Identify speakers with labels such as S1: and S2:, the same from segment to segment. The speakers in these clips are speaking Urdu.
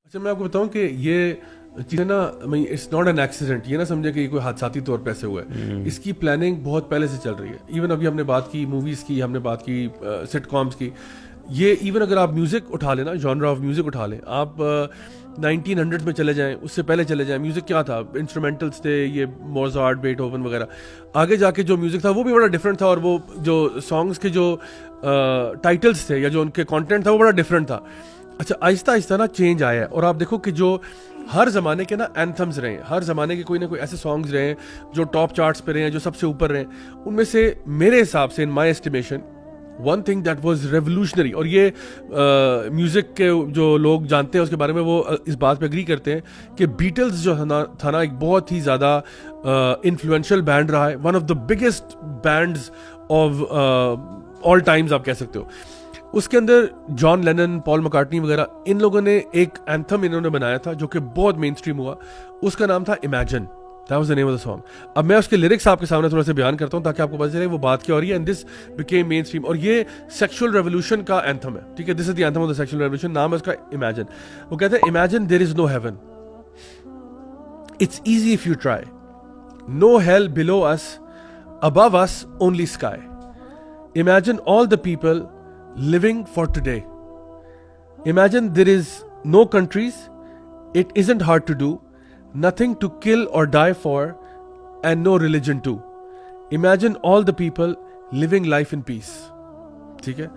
S1: اچھا میں آپ کو بتاؤں کہ یہ چیزیں نا اٹس ناٹ این ایکسیڈنٹ، یہ نہ سمجھے کہ یہ کوئی حادثاتی طور پہ ایسے ہوا ہے. اس کی پلاننگ بہت پہلے سے چل رہی ہے. ایون ابھی ہم نے بات کی موویز کی، ہم نے بات کی سٹ کامس کی. یہ ایون اگر آپ میوزک اٹھا لیں نا، جانرا آف میوزک اٹھا لیں، آپ 1900 میں چلے جائیں، اس سے پہلے چلے جائیں. میوزک کیا تھا؟ انسٹرومنٹلس تھے، یہ موزارٹ، بیٹھوون وغیرہ. آگے جا کے جو میوزک تھا وہ بھی بڑا ڈفرینٹ تھا، اور وہ جو سانگس کے جو ٹائٹلس تھے یا جو ان کے کانٹینٹ تھا وہ بڑا ڈفرینٹ تھا. اچھا آہستہ آہستہ نا چینج آیا ہے. اور آپ دیکھو کہ جو ہر زمانے کے نا اینتھمز رہے ہیں، ہر زمانے کے کوئی نہ کوئی ایسے سانگز رہے ہیں جو ٹاپ چارٹس پہ رہے ہیں، جو سب سے اوپر رہے ہیں. ان میں سے میرے حساب سے، in my estimation, one thing that was revolutionary, اور یہ میوزک کے جو لوگ جانتے ہیں اس کے بارے میں وہ اس بات پہ اگری کرتے ہیں کہ بیٹلز جو تھا نا ایک بہت ہی زیادہ انفلوئنشل بینڈ رہا ہے. One of the biggest bands of all Times آپ کہہ سکتے ہو. اس کے اندر جان لینن، پال مکارٹنی وغیرہ، ان لوگوں نے ایک اینتھم انہوں نے بنایا تھا جو کہ بہت مین اسٹریم ہوا. اس کا نام تھا imagine. That was the name of the song. اب میں اس کے لیرکس آپ کے سامنے تھوڑا سا بیان کرتا ہوں تاکہ آپ کو پتہ چلے وہ بات کیا ہو رہی ہے. And this became mainstream. اور یہ سیکشل ریولیوشن کا اینتھم ہے، ٹھیک ہے. This is the anthem of the sexual revolution. نام ہے اس کا امیجن. وہ کہتے ہیں imagine there is no heaven, it's easy if you try, no hell below us, above us only sky. Imagine all the people living for today. Imagine there is no countries, it isn't hard to do, nothing to kill or die for, and no religion too. Imagine all the people living life in peace. ٹھیک ہے.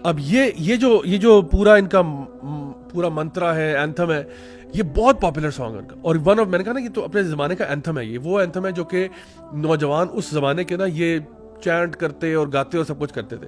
S1: اب یہ جو پورا ان کا پورا منترا ہے، اینتھم ہے، یہ بہت پاپولر سانگ ہے ان کا. اور ون آف، میں نے کہا نا یہ تو اپنے زمانے کا اینتھم ہے. یہ وہ اینتھم ہے جو کہ نوجوان اس زمانے کے نا یہ چینٹ کرتے اور گاتے اور سب کچھ کرتے تھے.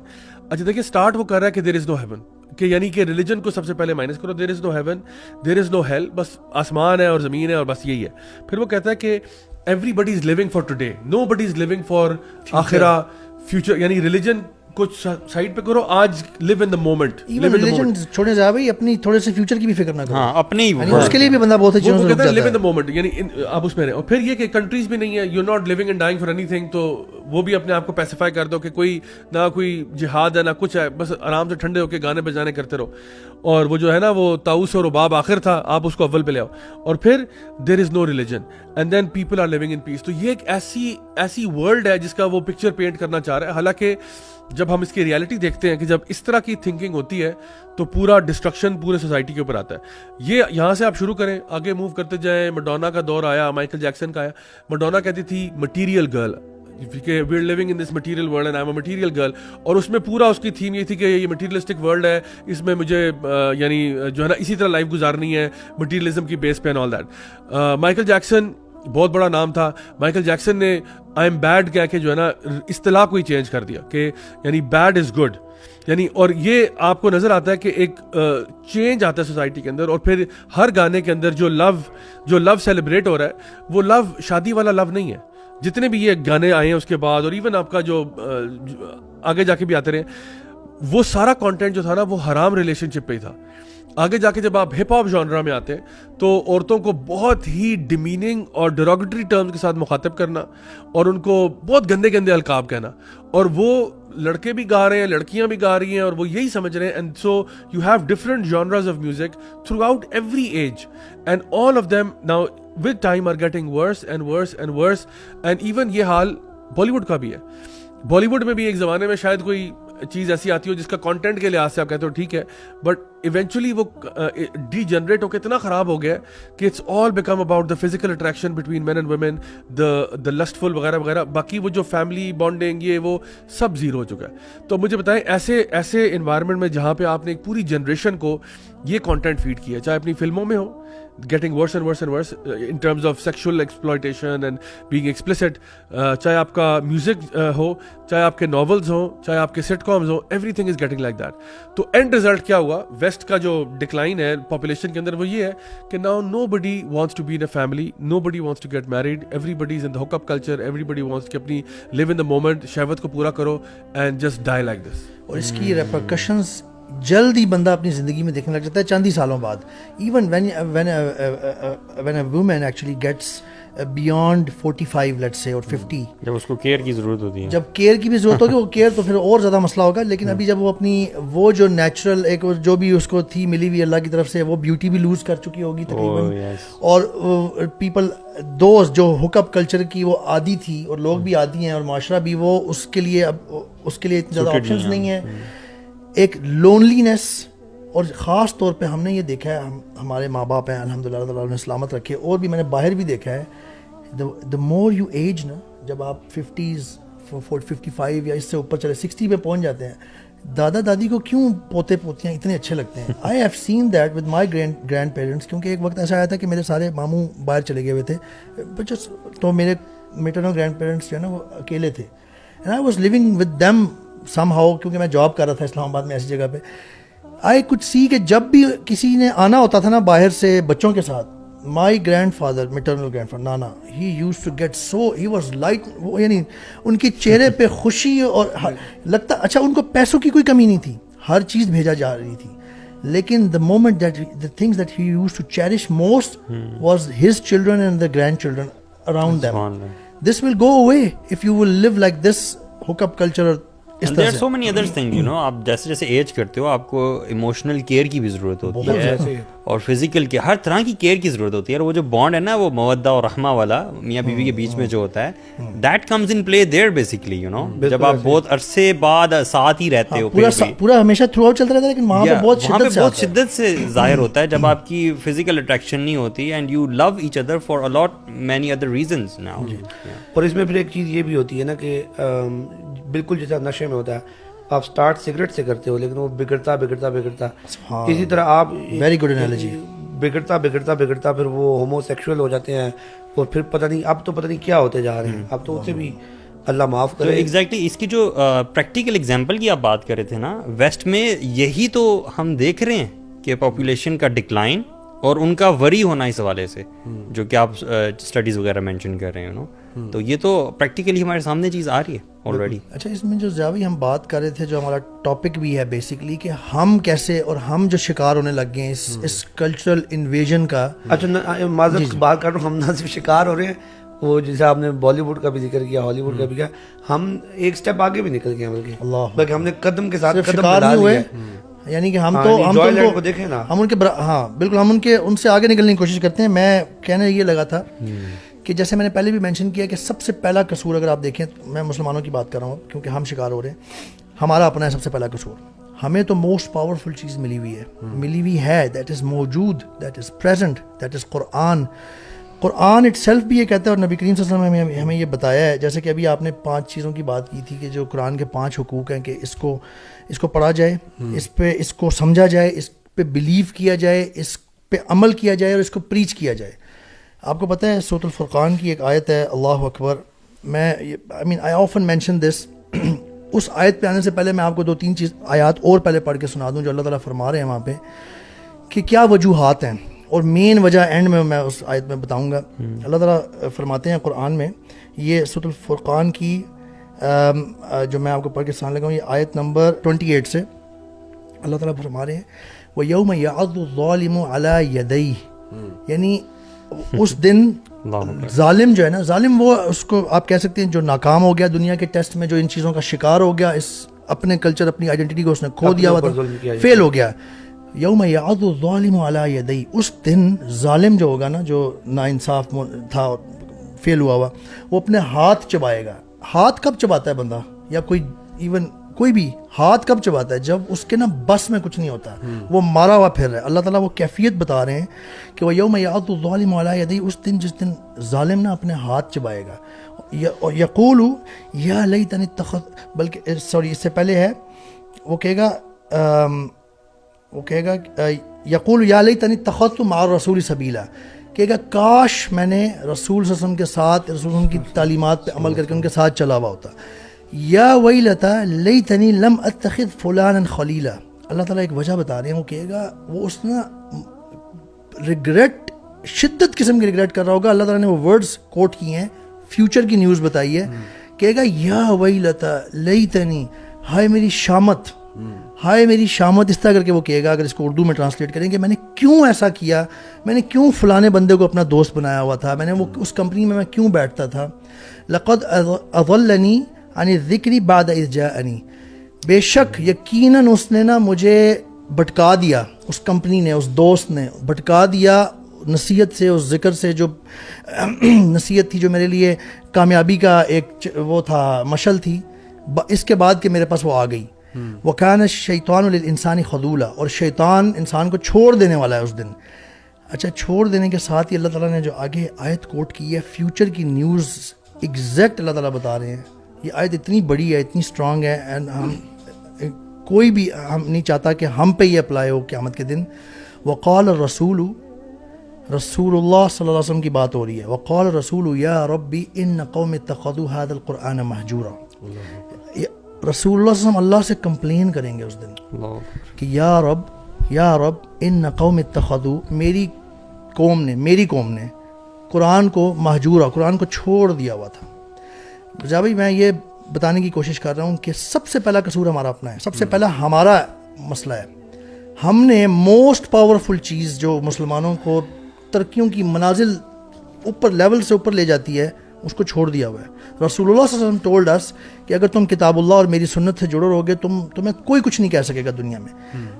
S1: اچھا دیکھیں اسٹارٹ وہ کر رہا ہے کہ دیر از نو ہیون، کہ یعنی کہ ریلیجن کو سب سے پہلے مائنس کرو. دیر is no heaven, there is know heel, بس آسمان ہے اور زمین ہے اور بس یہی ہے. پھر وہ کہتا ہے کہ everybody is living for today, nobody is living for آخرہ، فیوچر. یعنی ریلیجن کچھ سائڈ پہ کرو، آج live in the moment.
S2: Even religion چھوڑے جا بھائی، اپنی تھوڑے سے فیوچر کی بھی فکر نہ کرو.
S3: ہاں اپنی،
S2: اس کے لیے بھی بندہ بہت اچھی
S1: وہ کہتا ہے لیو ان دا مومنٹ، یعنی آپ اس میں رہیں. اور پھر یہ کہ کنٹریز بھی نہیں ہے، you not living and dying for اینی تھنگ. تو وہ بھی اپنے آپ کو پیسیفائی کر دو کہ کوئی نہ کوئی جہاد ہے نہ کچھ ہے، بس آرام سے ٹھنڈے ہو کے گانے بجانے کرتے رہو. اور وہ جو ہے نا وہ طاؤس اور رباب آخر تھا، آپ اس کو اول پہ لے آؤ. اور پھر there is no religion and then people are living in peace. تو یہ ایک ایسی ورلڈ ہے جس کا وہ پکچر پینٹ کرنا چاہ رہا ہے. حالانکہ جب ہم اس کی ریالٹی دیکھتے ہیں کہ جب اس طرح کی تھنکنگ ہوتی ہے تو پورا ڈسٹرکشن پورے سوسائٹی کے اوپر آتا ہے. یہ یہاں سے آپ شروع کریں، آگے موو کرتے جائیں. مڈونا کا دور آیا، مائیکل جیکسن کا آیا. مڈونا کہتی تھی مٹیریل گرل، کہ we are living in this material world and I am a material girl. اور اس میں پورا اس کی تھیم یہ تھی کہ یہ مٹیریلسٹک ورلڈ ہے، اس میں مجھے یعنی جو ہے نا اسی طرح لائف گزارنی ہے مٹیریلزم کی بیس پہ and all that. Michael Jackson بہت بڑا نام تھا. مائیکل جیکسن نے آئی ایم بیڈ کہہ کے جو ہے نا اصطلاح کو ہی چینج کر دیا کہ یعنی بیڈ از گڈ. یعنی اور یہ آپ کو نظر آتا ہے کہ ایک چینج آتا ہے سوسائٹی کے اندر. اور پھر ہر گانے کے اندر جو لو سیلیبریٹ ہو رہا ہے وہ لو شادی والا لو نہیں ہے. جتنے بھی یہ گانے آئے ہیں اس کے بعد، اور ایون آپ کا جو آگے جا کے بھی آتے رہے، وہ سارا کانٹینٹ جو تھا نا وہ حرام ریلیشن شپ پہ ہی تھا. آگے جا کے جب آپ ہپ ہاپ جانرا میں آتے ہیں تو عورتوں کو بہت ہی ڈیمیننگ اور ڈیروگیٹری ٹرمز کے ساتھ مخاطب کرنا اور ان کو بہت گندے گندے القاب کہنا. اور وہ لڑکے بھی گا رہے ہیں، لڑکیاں بھی گا رہی ہیں، اور وہ یہی سمجھ رہے ہیں. And so you have different genres of music throughout every age, and all of them now with time are getting worse and worse and worse. And even یہ حال بالی ووڈ کا بھی ہے. بالی ووڈ میں بھی ایک زمانے میں شاید کوئی چیز ایسی آتی ہو جس کا کانٹینٹ کے لحاظ سے آپ کہتے ہو ٹھیک ہے، بٹ ایونچولی وہ ڈی جنریٹ ہو کے اتنا خراب ہو گیا کہ it's all become about the physical attraction between men and women, the lustful وغیرہ وغیرہ. باقی وہ جو فیملی بانڈنگ یہ وہ سب زیرو ہو چکا ہے. تو مجھے بتائیں ایسے انوائرمنٹ میں جہاں پہ آپ نے ایک پوری جنریشن کو یہ کانٹینٹ فیڈ کیا، چاہے اپنی فلموں میں ہو getting worse and worse and worse in terms of sexual exploitation and being explicit, چاہے آپ کا میوزک ہو، چاہے آپ کے ناولز ہوں، چاہے آپ کے سٹ کامز ہوں، every thing is getting like that. تو اینڈ ریزلٹ کیا ہوا؟ ویسٹ کا جو ڈکلائن ہے پاپولیشن کے اندر وہ یہ ہے کہ now nobody wants to be in a family, nobody wants to get married, everybody is in the hookup culture, everybody wants کہ اپنی لیو ان دا مومنٹ، شہوت کو پورا کرو and just die like this.
S2: اور اس کی ریپرکشنز جلد ہی بندہ اپنی زندگی میں دیکھنے لگ جاتا ہے چند ہی سالوں بعد. Even when a woman actually gets beyond 45 let's say اور 50,
S3: جب اس کو کیئر کی ضرورت ہوتی ہے,
S2: جب کیئر کی بھی ضرورت ہوگی, وہ کیئر تو پھر اور زیادہ مسئلہ ہوگا. لیکن ابھی جب وہ اپنی وہ جو نیچرل ایک جو بھی اس کو تھی ملی ہوئی اللہ کی طرف سے, وہ بیوٹی بھی لوز کر چکی ہوگی تقریباً. اور پیپل دوست جو ہک اپ کلچر کی وہ عادی تھی, اور لوگ بھی عادی ہیں, اور معاشرہ بھی, وہ اس کے لیے اب اس کے لیے اتنے زیادہ آپشنز نہیں ہیں. ایک لونلینس, اور خاص طور پہ ہم نے یہ دیکھا ہے, ہمارے ماں باپ ہیں الحمدللہ, اللہ تعالیٰ نے سلامت رکھے, اور بھی میں نے باہر بھی دیکھا ہے, دا مور یو ایج نا, جب آپ 50s 55 یا اس سے اوپر چلے 60 پہ پہنچ جاتے ہیں, دادا دادی کو کیوں پوتے پوتیاں اتنے اچھے لگتے ہیں. I have seen that with my grand parents, کیونکہ ایک وقت ایسا آیا تھا کہ میرے سارے ماموں باہر چلے گئے ہوئے تھے, تو میرے میٹرنل گرینڈ پیرنٹس جو ہے نا وہ اکیلے تھے, and I was living with them somehow, کیونکہ میں جاب کر رہا تھا اسلام آباد میں ایسی جگہ پہ. آئی کڈ سی کہ جب بھی کسی نے آنا ہوتا تھا نا باہر سے بچوں کے ساتھ, my grandfather, maternal grandfather نانا, he used to get so, he was light, یعنی ان کے چہرے پہ خوشی, اور لگتا اچھا ان کو پیسوں کی کوئی کمی نہیں تھی, ہر چیز بھیجا جا رہی تھی, لیکن the moment that the things that he used to cherish most was his children and the grandchildren around them. This will go away if you will live like this hookup culture.
S3: And there are so many other things, you know, آپ جیسے جیسے ایج کرتے ہو آپ کو ایموشنل کیئر کی بھی ضرورت ہوتی ہے, اور فزیکل کی, ہر طرح کی کیئر کی ضرورت ہوتی ہے. اور وہ جو بانڈ ہے نا, وہ مودہ اور رحمہ والا میاں بیوی کے بیچ میں جو ہوتا ہے, that comes in play there basically, you know, جب آپ بہت عرصے بعد ساتھ ہی رہتے ہو,
S2: پورا ہمیشہ تھرو آؤٹ چلتا رہتا ہے, لیکن وہاں پہ بہت
S3: شدت سے ظاہر ہوتا ہے جب آپ کی فزیکل اٹریکشن نہیں ہوتی, and you love each other for a lot many other reasons now.
S4: اور اس میں پھر ایک چیز یہ بھی ہوتی ہے نا کہ بالکل جیسا نشے میں ہوتا ہے, آپ سٹارٹ سگریٹ سے کرتے ہو, لیکن وہ بگڑتا بگڑتا بگڑتا, اسی طرح آپ
S2: ویری گڈ انالوجی,
S4: بگڑتا بگڑتا بگڑتا پھر وہ ہومو سیکشول ہو جاتے ہیں, اور پھر پتہ نہیں اب تو پتہ نہیں کیا ہوتے جا رہے ہیں, اب تو اسے بھی اللہ معاف کرے.
S3: ایگزیکٹلی اس کی جو پریکٹیکل ایگزامپل کی آپ بات کر رہے تھے نا, ویسٹ میں یہی تو ہم دیکھ رہے ہیں کہ پاپولیشن کا ڈکلائن اور ان کا وری ہونا اس حوالے سے, جو کہ آپ اسٹڈیز وغیرہ مینشن کر رہے ہیں نا, تو یہ تو پریکٹیکلی ہمارے سامنے چیز آ رہی ہے آلریڈی.
S2: اچھا, اس میں جو زیادہ ہم بات کر رہے تھے, جو ہمارا ٹاپک بھی ہے بیسکلی, کہ ہم کیسے, اور ہم جو شکار ہونے لگ گئے ہیں اس کلچرل انویژن کا.
S4: اچھا معذرت بات کر رہا ہوں, ہم نہ صرف شکار ہو رہے ہیں, وہ جیسے آپ نے بالی ووڈ کا بھی ذکر کیا, ہالی ووڈ کا بھی کیا, ہم ایک سٹیپ آگے بھی نکل گئے, بلکہ ہم نے قدم کے ساتھ قدم ملا لیا.
S2: یعنی کہ ہم تو
S4: دیکھیں نا,
S2: ہم ان کے, ہاں بالکل, ہم ان سے آگے نکلنے کی کوشش کرتے ہیں. میں کہنے یہ لگا تھا کہ جیسے میں نے پہلے بھی مینشن کیا کہ سب سے پہلا قصور اگر آپ دیکھیں, میں مسلمانوں کی بات کر رہا ہوں کیونکہ ہم شکار ہو رہے ہیں, ہمارا اپنا ہے سب سے پہلا قصور. ہمیں تو موسٹ پاورفل چیز ملی ہوئی ہے, دیٹ از موجود, that is present, that is Quran. Quran it self بھی یہ کہتا ہے, اور نبی کریم صلی اللہ علیہ وسلم نے ہمیں یہ بتایا ہے, جیسے کہ ابھی آپ نے 5 چیزوں کی بات کی تھی کہ جو قرآن کے 5 حقوق ہیں, کہ اس کو پڑھا جائے, اس کو سمجھا جائے, اس پہ بلیو کیا جائے, اس پہ عمل کیا جائے, اور اس کو پریچ کیا جائے. آپ کو پتہ ہے سورۃ الفرقان کی ایک آیت ہے, اللہ اکبر, I often mention this. اس آیت پہ آنے سے پہلے میں آپ کو 2-3 آیات اور پہلے پڑھ کے سنا دوں جو اللہ تعالیٰ فرما رہے ہیں وہاں پہ, کہ کیا وجوہات ہیں, اور مین وجہ اینڈ میں اس آیت میں بتاؤں گا. اللہ تعالیٰ فرماتے ہیں قرآن میں, یہ سورۃ الفرقان کی جو میں آپ کو پڑھ کے سنانے لگا ہوں, یہ آیت نمبر 28 سے اللہ تعالیٰ فرما رہے ہیں, وَيَوْمَ يَعَضُّ الظَّالِمُ عَلَى يَدَيْهِ, یعنی اس دن ظالم جو ہے نا, ظالم وہ اس کو آپ کہہ سکتے ہیں جو ناکام ہو گیا دنیا کے ٹیسٹ میں, جو ان چیزوں کا شکار ہو گیا, اس اپنے کلچر اپنی آئیڈینٹی کو اس نے کھو دیا ہوا تھا, فیل ہو گیا. یوم یعض الظالم علی یدیہ, اس دن ظالم جو ہوگا نا, جو ناانصاف تھا, فیل ہوا ہوا, وہ اپنے ہاتھ چبائے گا. ہاتھ کب چباتا ہے بندہ, یا کوئی بھی ہاتھ کب چباتا ہے؟ جب اس کے نا بس میں کچھ نہیں ہوتا, وہ مارا ہوا پھر رہا ہے. اللہ تعالیٰ وہ کیفیت بتا رہے ہیں کہ وہ یوم یعض الظالم علی یدیہ, اس دن جس دن ظالم نا اپنے ہاتھ چبائے گا. یقول یا لیتنی اتخذت, بلکہ سوری اس سے پہلے ہے, وہ کہے گا یقول یا لیتنی اتخذت مع الرسول سبیلا, کہے گا کاش میں نے رسول صلی اللہ علیہ وسلم کے ساتھ, رسول کی تعلیمات پہ عمل کر کے ان کے ساتھ چلا ہوا ہوتا. یا ویلتا لیتنی لم اتخذ فلانا خلیلا, اللہ تعالیٰ ایک وجہ بتا رہے ہیں, وہ کہے گا وہ اس نے ریگریٹ, شدت قسم کی ریگریٹ کر رہا ہوگا. اللہ تعالیٰ نے وہ ورڈز کوٹ کیے ہیں, فیوچر کی نیوز بتائی ہے, کہے گا یا ویلتا لیتنی, ہائے میری شامت, ہائے میری شامت, اس طرح کر کے وہ کہے گا. اگر اس کو اردو میں ٹرانسلیٹ کریں کہ میں نے کیوں ایسا کیا, میں نے کیوں فلانے بندے کو اپنا دوست بنایا ہوا تھا, میں نے وہ اس کمپنی میں کیوں بیٹھتا تھا. لقد اضلنی عن الذکر بعد اذ جاءنی, بے شک یقیناً اس نے نا مجھے بھٹکا دیا, اس کمپنی نے, اس دوست نے بھٹکا دیا نصیحت سے, اس ذکر سے جو نصیحت تھی جو میرے لیے کامیابی کا ایک وہ تھا, مشل تھی, اس کے بعد کہ میرے پاس وہ آ گئی. وَكَانَ الشَّيْطَانُ لِلْإِنسَانِ خَذُولًا, اور شیطان انسان کو چھوڑ دینے والا ہے اس دن. اچھا, چھوڑ دینے کے ساتھ ہی اللہ تعالیٰ نے جو آگے آیت کوٹ کی ہے, فیوچر کی نیوز ایگزیکٹ اللہ تعالیٰ بتا رہے ہیں. یہ آیت اتنی بڑی ہے, اتنی اسٹرانگ ہے, اینڈ ہم کوئی بھی ہم نہیں چاہتا کہ ہم پہ یہ اپلائی ہو قیامت کے دن. وقال الرسول, رسول اللہ صلی اللہ علیہ وسلم کی بات ہو رہی ہے. وقال الرسول یا ربی ان قوم اتخذوا هذا القرآن مہجورا. رسول اللہ صلی اللہ علیہ وسلم اللہ سے کمپلین کریں گے اس دن کہ یا رب ان قوم اتخذوا, میری قوم نے قرآن کو مہجورا, قرآن کو چھوڑ دیا ہوا تھا. جا بھائی میں یہ بتانے کی کوشش کر رہا ہوں کہ سب سے پہلا قصور ہمارا اپنا ہے, سب سے پہلا ہمارا مسئلہ ہے. ہم نے موسٹ پاورفل چیز جو مسلمانوں کو ترقیوں کی منازل اوپر لیول سے اوپر لے جاتی ہے, اس کو چھوڑ دیا ہوا ہے. رسول اللہ صلی اللہ علیہ وسلم ٹولڈ اس کہ اگر تم کتاب اللہ اور میری سنت سے جڑے رہو گے تمہیں کوئی کچھ نہیں کہہ سکے گا دنیا میں.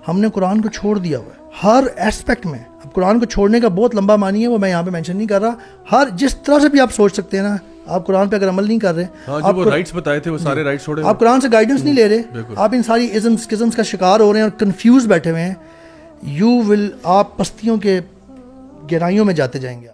S2: ہم نے قرآن کو چھوڑ دیا ہوا ہے ہر ایسپیکٹ میں. اب قرآن کو چھوڑنے کا بہت لمبا معنی ہے, وہ میں یہاں پہ مینشن نہیں کر رہا. ہر جس طرح سے بھی آپ سوچ سکتے ہیں نا, آپ قرآن پہ اگر عمل نہیں کر رہے,
S1: آپ کو رائٹس بتائے تھے وہ سارے رائٹس چھوڑے,
S2: آپ قرآن سے گائیڈنس نہیں لے رہے, آپ ان ساری ازمز کا شکار ہو رہے ہیں اور کنفیوز بیٹھے ہوئے ہیں, آپ پستیوں کے گہرائیوں میں جاتے جائیں گے.